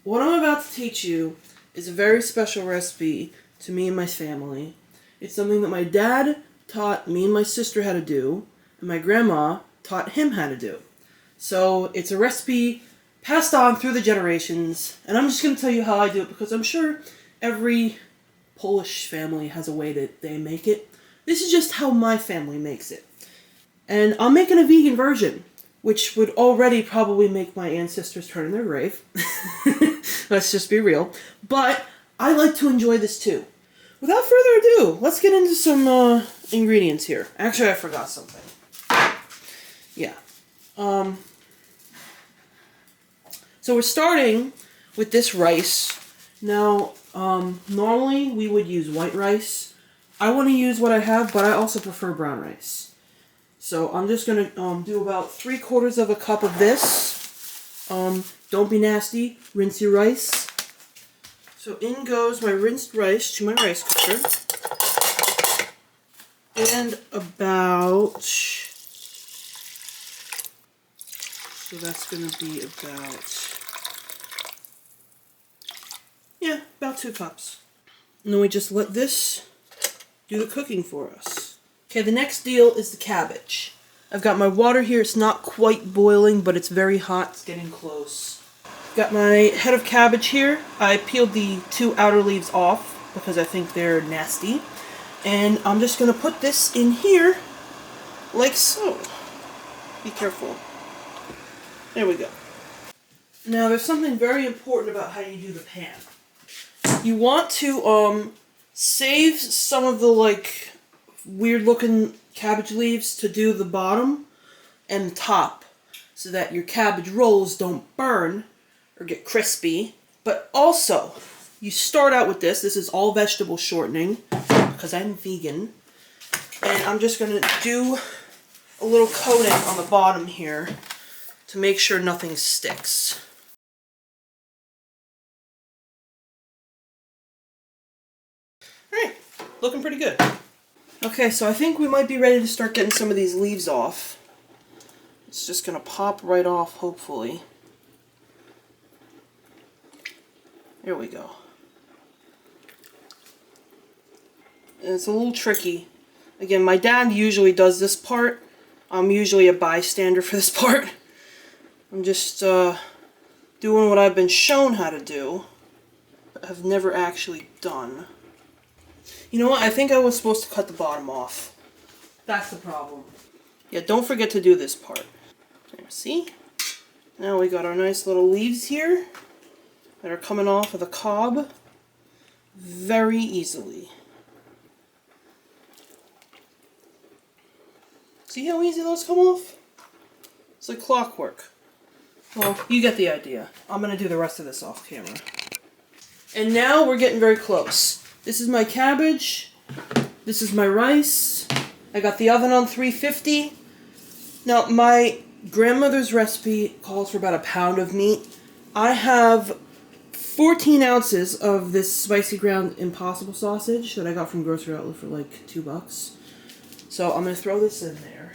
What I'm about to teach you is a very special recipe to me and my family. It's something that my dad taught me and my sister how to do, and my grandma taught him how to do. So it's a recipe passed on through the generations, and I'm just going to tell you how I do it because I'm sure every Polish family has a way that they make it. This is just how my family makes it. And I'm making a vegan version, which would already probably make my ancestors turn in their grave. Let's just be real. But I like to enjoy this too. Without further ado, let's get into some ingredients here. Actually, I forgot something. Yeah. So we're starting with this rice. Now, normally we would use white rice. I want to use what I have, but I also prefer brown rice. So I'm just going to do about 3/4 of a cup of this. Don't be nasty. Rinse your rice. So in goes my rinsed rice to my rice cooker. And about... So that's going to be about 2 cups. And then we just let this do the cooking for us. Okay, the next deal is the cabbage. I've got my water here. It's not quite boiling, but it's very hot. It's getting close. Got my head of cabbage here. I peeled the 2 outer leaves off because I think they're nasty. And I'm just going to put this in here like so. Be careful. There we go. Now there's something very important about how you do the pan. You want to save some of the weird looking cabbage leaves to do the bottom and the top so that your cabbage rolls don't burn or get crispy. But also, you start out with this. This is all vegetable shortening because I'm vegan. And I'm just going to do a little coating on the bottom here to make sure nothing sticks. Alright, looking pretty good. Okay, so I think we might be ready to start getting some of these leaves off. It's just going to pop right off, hopefully. There we go. And it's a little tricky. Again, my dad usually does this part. I'm usually a bystander for this part. I'm just doing what I've been shown how to do, but have never actually done. You know what? I think I was supposed to cut the bottom off. That's the problem. Yeah, don't forget to do this part. There, see? Now we got our nice little leaves here that are coming off of the cob very easily. See how easy those come off? It's like clockwork. Well, you get the idea. I'm going to do the rest of this off camera. And now we're getting very close. This is my cabbage. This is my rice. I got the oven on 350. Now, my grandmother's recipe calls for about 1 pound of meat. I have 14 ounces of this spicy ground Impossible sausage that I got from Grocery Outlet for like $2. So I'm going to throw this in there.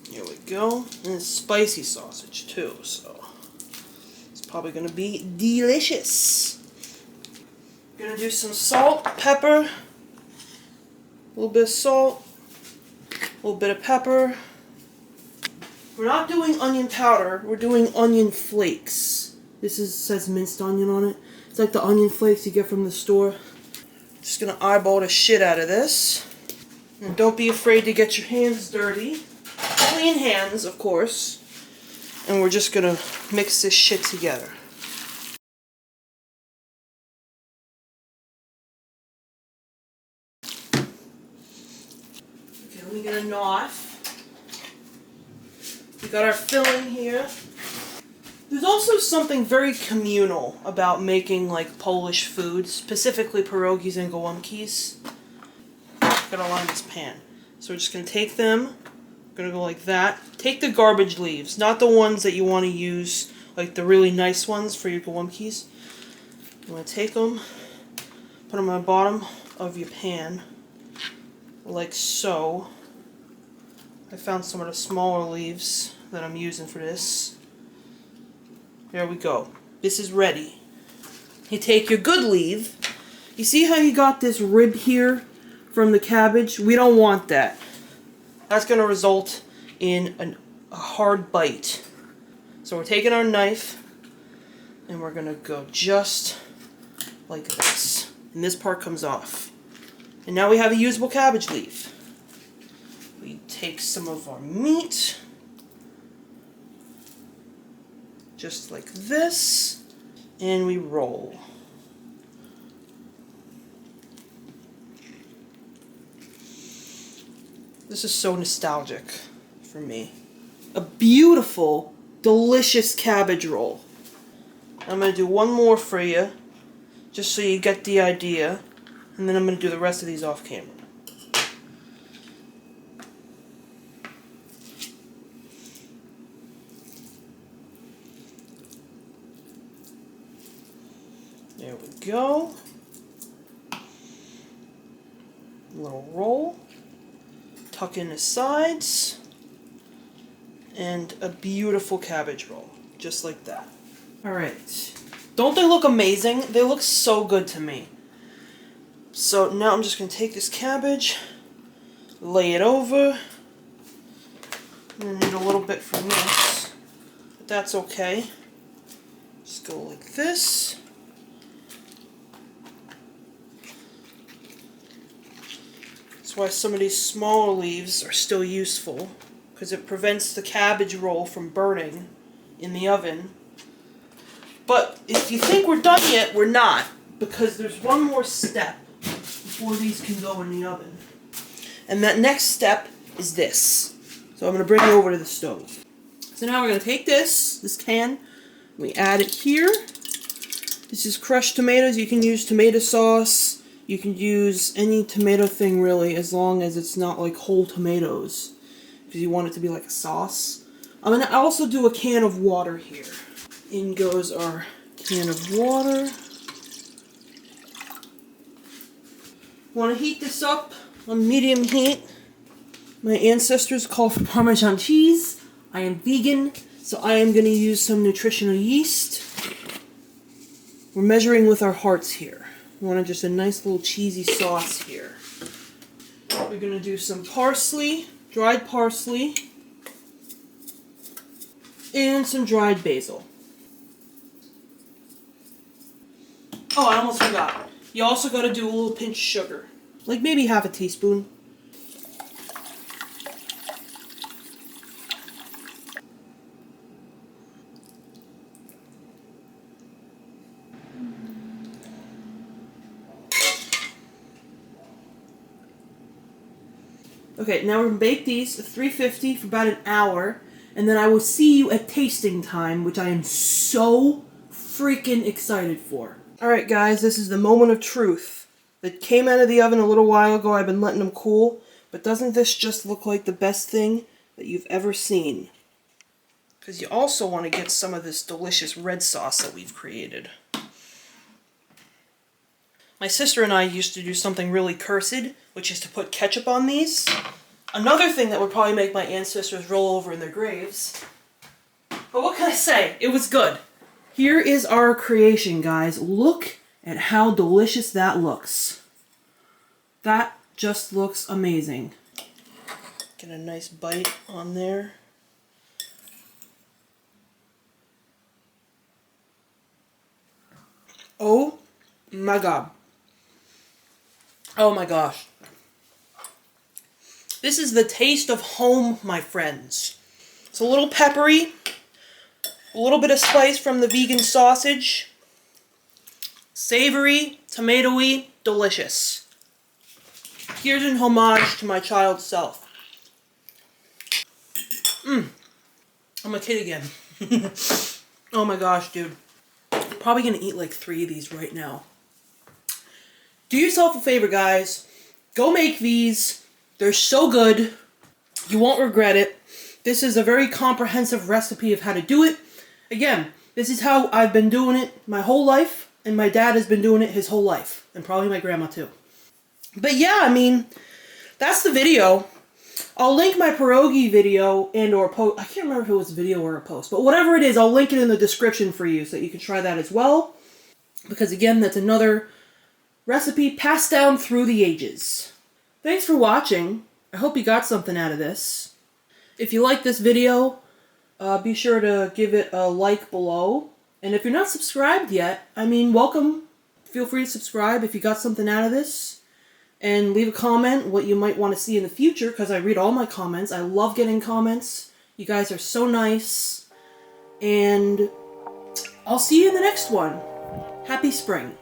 Here we go. And it's spicy sausage too, so it's probably going to be delicious. Going to do some salt, pepper, a little bit of salt, a little bit of pepper. We're not doing onion powder, we're doing onion flakes. This says minced onion on it. It's like the onion flakes you get from the store. Just going to eyeball the shit out of this. And don't be afraid to get your hands dirty. Clean hands, of course. And we're just going to mix this shit together. Okay, let me get a knife. We got our filling here. There's also something very communal about making Polish food, specifically pierogies and gołąbkis. Gotta line this pan. So we're just gonna take them. We're gonna go like that. Take the garbage leaves, not the ones that you want to use, like the really nice ones for your gołąbkis. You want to take them, put them on the bottom of your pan, like so. I found some of the smaller leaves that I'm using for this. There we go. this is ready. You take your good leaf. You see how you got this rib here from the cabbage? We don't want that. That's going to result in a hard bite. So we're taking our knife and we're going to go just like this. And this part comes off. And now we have a usable cabbage leaf. We take some of our meat, just like this, and we roll. This is so nostalgic for me. A beautiful, delicious cabbage roll. I'm going to do one more for you, just so you get the idea, and then I'm going to do the rest of these off camera. There we go. A little roll. Tuck in the sides. And a beautiful cabbage roll. Just like that. Alright. Don't they look amazing? They look so good to me. So now I'm just going to take this cabbage, lay it over. I'm going to need a little bit from this. But that's okay. Just go like this. That's why some of these smaller leaves are still useful, because it prevents the cabbage roll from burning in the oven. But if you think we're done yet, we're not, because there's one more step before these can go in the oven. And that next step is this. So I'm going to bring it over to the stove. So now we're going to take this can, we add it here. This is crushed tomatoes. You can use tomato sauce. You can use any tomato thing really, as long as it's not like whole tomatoes, because you want it to be like a sauce. I'm going to also do a can of water here. In goes our can of water. Want to heat this up on medium heat. My ancestors call for Parmesan cheese. I am vegan, so I am going to use some nutritional yeast. We're measuring with our hearts here. We want just a nice little cheesy sauce here. We're going to do some parsley, dried parsley, and some dried basil. Oh, I almost forgot. You also got to do a little pinch of sugar. Like maybe half a teaspoon. Okay, now we're going to bake these at 350 for about an hour, and then I will see you at tasting time, which I am so freaking excited for. Alright guys, this is the moment of truth. It came out of the oven a little while ago. I've been letting them cool, but doesn't this just look like the best thing that you've ever seen? Because you also want to get some of this delicious red sauce that we've created. My sister and I used to do something really cursed, which is to put ketchup on these. Another thing that would probably make my ancestors roll over in their graves. But what can I say? It was good. Here is our creation, guys. Look at how delicious that looks. That just looks amazing. Get a nice bite on there. Oh my god. Oh my gosh. This is the taste of home, my friends. It's a little peppery, a little bit of spice from the vegan sausage, savory, tomatoey, delicious. Here's an homage to my child self. I'm a kid again. Oh my gosh, dude. Probably gonna eat like 3 of these right now. Do yourself a favor, guys. Go make these. They're so good. You won't regret it. This is a very comprehensive recipe of how to do it. Again, this is how I've been doing it my whole life, and my dad has been doing it his whole life, and probably my grandma too. But yeah, I mean, that's the video. I'll link my pierogi video and or post. I can't remember if it was a video or a post, but whatever it is, I'll link it in the description for you so that you can try that as well. Because again, that's another recipe passed down through the ages. Thanks for watching. I hope you got something out of this. If you like this video, be sure to give it a like below. And if you're not subscribed yet, I mean, welcome. Feel free to subscribe if you got something out of this. And leave a comment what you might want to see in the future, because I read all my comments. I love getting comments. You guys are so nice. And I'll see you in the next one. Happy spring.